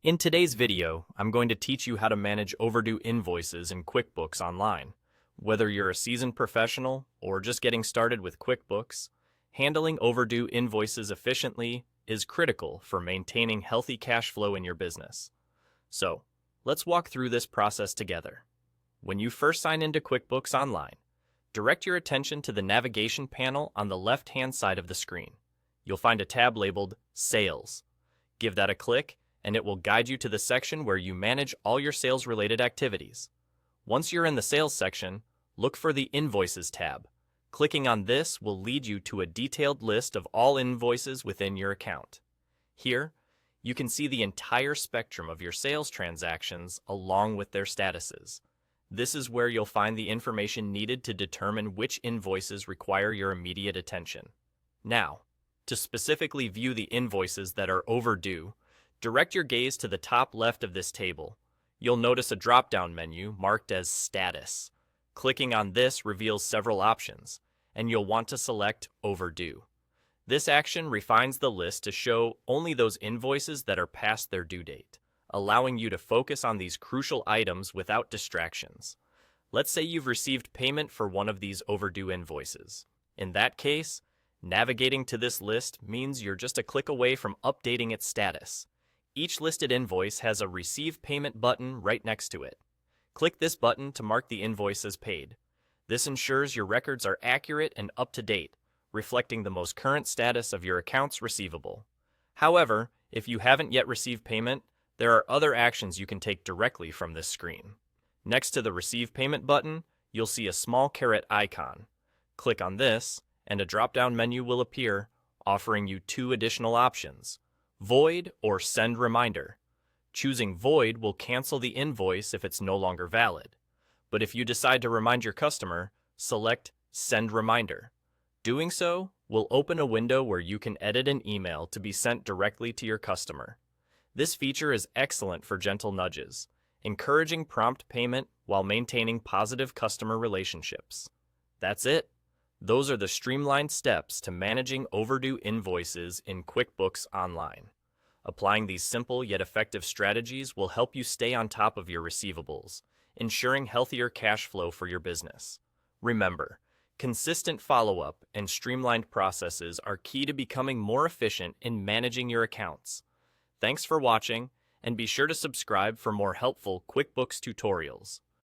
In today's video, I'm going to teach you how to manage overdue invoices in QuickBooks Online. Whether you're a seasoned professional or just getting started with QuickBooks, handling overdue invoices efficiently is critical for maintaining healthy cash flow in your business. So, let's walk through this process together. When you first sign into QuickBooks Online, direct your attention to the navigation panel on the left-hand side of the screen. You'll find a tab labeled Sales. Give that a click, and it will guide you to the section where you manage all your sales-related activities. Once you're in the Sales section, look for the Invoices tab. Clicking on this will lead you to a detailed list of all invoices within your account. Here, you can see the entire spectrum of your sales transactions along with their statuses. This is where you'll find the information needed to determine which invoices require your immediate attention. Now, to specifically view the invoices that are overdue, direct your gaze to the top left of this table. You'll notice a drop-down menu marked as Status. Clicking on this reveals several options, and you'll want to select Overdue. This action refines the list to show only those invoices that are past their due date, allowing you to focus on these crucial items without distractions. Let's say you've received payment for one of these overdue invoices. In that case, navigating to this list means you're just a click away from updating its status. Each listed invoice has a Receive Payment button right next to it. Click this button to mark the invoice as paid. This ensures your records are accurate and up to date, reflecting the most current status of your accounts receivable. However, if you haven't yet received payment, there are other actions you can take directly from this screen. Next to the Receive Payment button, you'll see a small caret icon. Click on this, and a drop-down menu will appear, offering you two additional options: Void or Send Reminder. Choosing Void will cancel the invoice if it's no longer valid. But if you decide to remind your customer, select Send Reminder. Doing so will open a window where you can edit an email to be sent directly to your customer. This feature is excellent for gentle nudges, encouraging prompt payment while maintaining positive customer relationships. That's it. Those are the streamlined steps to managing overdue invoices in QuickBooks Online. Applying these simple yet effective strategies will help you stay on top of your receivables, ensuring healthier cash flow for your business. Remember, consistent follow-up and streamlined processes are key to becoming more efficient in managing your accounts. Thanks for watching, and be sure to subscribe for more helpful QuickBooks tutorials.